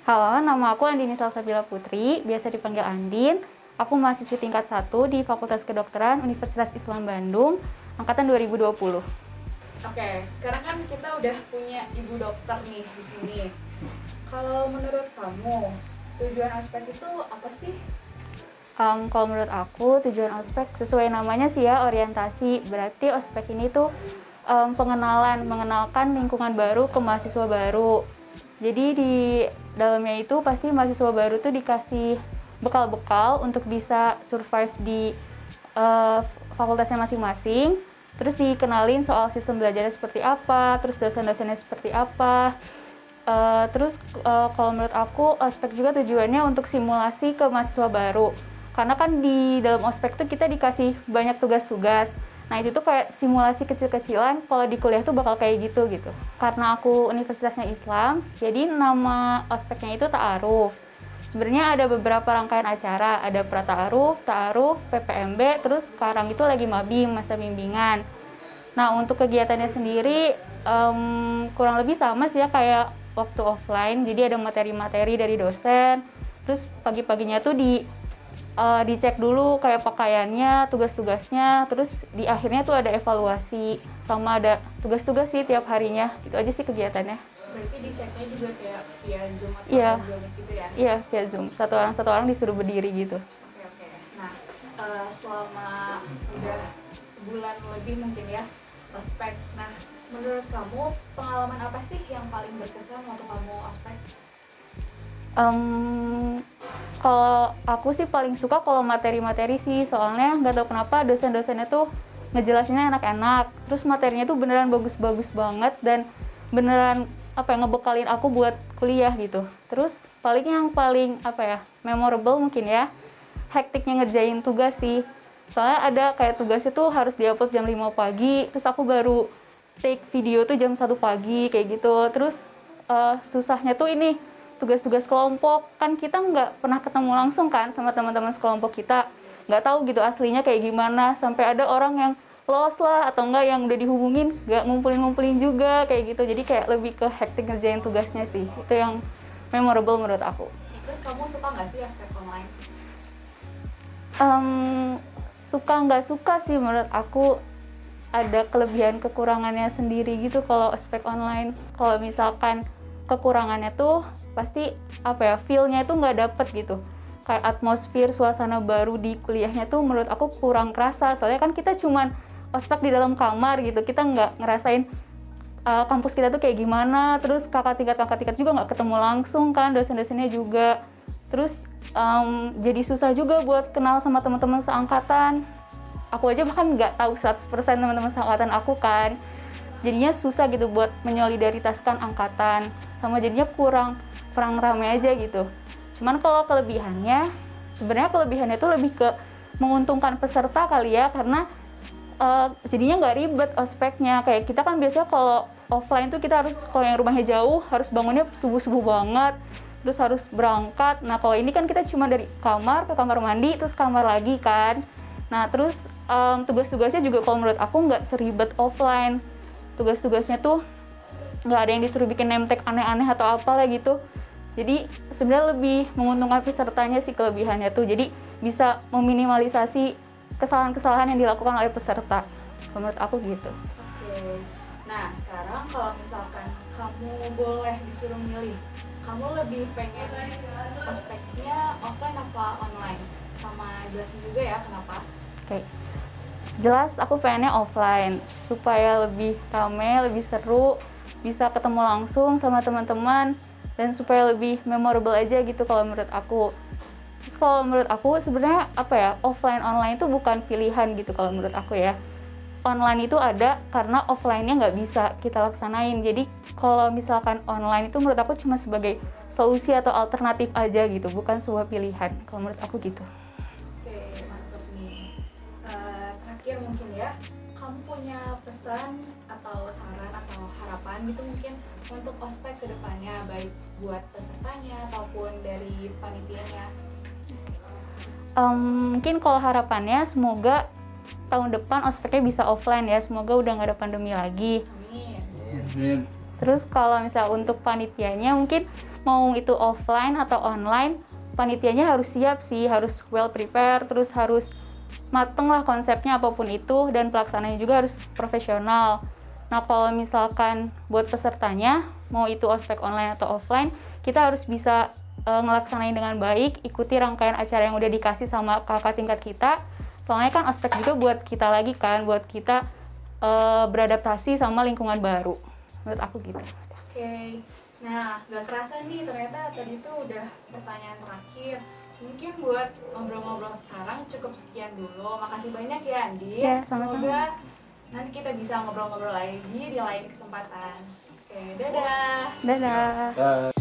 Halo, nama aku Andini Salsabila Putri, biasa dipanggil Andin. Aku mahasiswi tingkat 1 di Fakultas Kedokteran Universitas Islam Bandung, angkatan 2020. Oke, sekarang kan kita udah punya ibu dokter nih di sini. Kalau menurut kamu, tujuan ospek itu apa sih? Kalau menurut aku, tujuan ospek sesuai namanya sih ya, orientasi. Berarti ospek ini tuh mengenalkan lingkungan baru ke mahasiswa baru. Jadi di dalamnya itu pasti mahasiswa baru tuh dikasih bekal-bekal untuk bisa survive di fakultasnya masing-masing. Terus dikenalin soal sistem belajarnya seperti apa, terus dosen-dosennya seperti apa. Kalau menurut aku, ospek juga tujuannya untuk simulasi ke mahasiswa baru. Karena kan di dalam ospek tuh kita dikasih banyak tugas-tugas. Nah itu tuh kayak simulasi kecil-kecilan, kalau di kuliah tuh bakal kayak gitu. Karena aku universitasnya Islam, jadi nama ospeknya itu ta'aruf. Sebenarnya ada beberapa rangkaian acara, ada pra-ta'aruf, ta'aruf, PPMB, terus sekarang itu lagi mabim, masa bimbingan. Nah untuk kegiatannya sendiri kurang lebih sama sih ya kayak waktu offline, jadi ada materi-materi dari dosen, terus pagi-paginya tuh dicek dulu kayak pakaiannya, tugas-tugasnya, terus di akhirnya tuh ada evaluasi, sama ada tugas-tugas sih tiap harinya, itu aja sih kegiatannya. Berarti diceknya juga kayak via Zoom atau Iya. Google gitu ya? Iya, via Zoom, satu orang disuruh berdiri gitu. Oke. Nah, selama udah sebulan lebih mungkin ya ospek. Nah, menurut kamu pengalaman apa sih yang paling berkesan waktu kamu ospek? Kalau aku sih paling suka kalau materi-materi sih, soalnya nggak tahu kenapa dosen-dosennya tuh ngejelasinnya enak-enak, terus materinya tuh beneran bagus-bagus banget dan beneran ngebekalin aku buat kuliah gitu. Terus yang paling memorable mungkin ya, hektiknya ngerjain tugas sih. Soalnya ada kayak tugasnya tuh harus diupload jam 5 pagi, terus aku baru take video tuh jam 1 pagi kayak gitu. Terus susahnya tuh ini tugas-tugas kelompok, kan kita nggak pernah ketemu langsung kan sama teman-teman sekelompok kita, nggak tahu gitu aslinya kayak gimana, sampai ada orang yang lost lah atau enggak yang udah dihubungin nggak ngumpulin juga kayak gitu. Jadi kayak lebih ke hektik ngerjain tugasnya sih, itu yang memorable menurut aku. Terus kamu suka nggak sih ospek online? Suka nggak suka sih, menurut aku ada kelebihan kekurangannya sendiri gitu kalau ospek online. Kalau misalkan kekurangannya tuh pasti feel-nya itu nggak dapet gitu, kayak atmosfer suasana baru di kuliahnya tuh menurut aku kurang kerasa, soalnya kan kita cuman ospek di dalam kamar gitu, kita nggak ngerasain kampus kita tuh kayak gimana, terus kakak tingkat juga nggak ketemu langsung kan, dosen-dosennya juga, terus jadi susah juga buat kenal sama teman-teman seangkatan. Aku aja bahkan nggak tahu 100% teman-teman seangkatan aku kan, jadinya susah gitu buat menyolidaritaskan angkatan, sama jadinya kurang rame aja gitu. Cuman kalau kelebihannya, sebenarnya kelebihannya itu lebih ke menguntungkan peserta kali ya, karena jadinya nggak ribet ospeknya. Kayak kita kan biasanya kalau offline tuh kita harus, kalau yang rumahnya jauh harus bangunnya subuh-subuh banget, terus harus berangkat. Nah kalau ini kan kita cuma dari kamar ke kamar mandi, terus kamar lagi kan. Nah terus tugas-tugasnya juga kalau menurut aku nggak seribet offline. Tugas-tugasnya tuh nggak ada yang disuruh bikin name tag aneh-aneh atau apalah gitu. Jadi sebenarnya lebih menguntungkan pesertanya sih kelebihannya tuh. Jadi bisa meminimalisasi kesalahan-kesalahan yang dilakukan oleh peserta. Menurut aku gitu. Oke. Nah sekarang kalau misalkan kamu boleh disuruh milih, kamu lebih pengen ospeknya offline apa online? Sama jelasin juga ya kenapa? Oke. Jelas aku pengennya offline supaya lebih rame, lebih seru, bisa ketemu langsung sama teman-teman, dan supaya lebih memorable aja gitu kalau menurut aku. Terus kalau menurut aku sebenarnya offline online itu bukan pilihan gitu kalau menurut aku ya. Online itu ada karena offline-nya nggak bisa kita laksanain. Jadi kalau misalkan online itu menurut aku cuma sebagai solusi atau alternatif aja gitu, bukan sebuah pilihan kalau menurut aku gitu. Terakhir mungkin ya, kamu punya pesan atau saran atau harapan gitu mungkin untuk ospek ke depannya, baik buat pesertanya ataupun dari panitianya? Mungkin kalau harapannya semoga tahun depan ospeknya bisa offline ya, semoga udah nggak ada pandemi lagi. Amin. Terus kalau misal untuk panitianya mungkin mau itu offline atau online, panitianya harus siap sih, harus well prepare, terus harus mateng lah konsepnya apapun itu, dan pelaksanaannya juga harus profesional. Nah kalau misalkan buat pesertanya, mau itu ospek online atau offline, kita harus bisa ngelaksanain dengan baik, ikuti rangkaian acara yang udah dikasih sama kakak tingkat kita. Soalnya kan ospek juga buat kita lagi kan, buat kita beradaptasi sama lingkungan baru. Menurut aku gitu. Oke. Nah, gak kerasa nih ternyata tadi tuh udah pertanyaan terakhir. Mungkin buat ngobrol-ngobrol sekarang cukup sekian dulu. Makasih banyak ya Andi. Ya, sama-sama. Semoga nanti kita bisa ngobrol-ngobrol lagi di lain kesempatan. Oke, dadah. Dadah.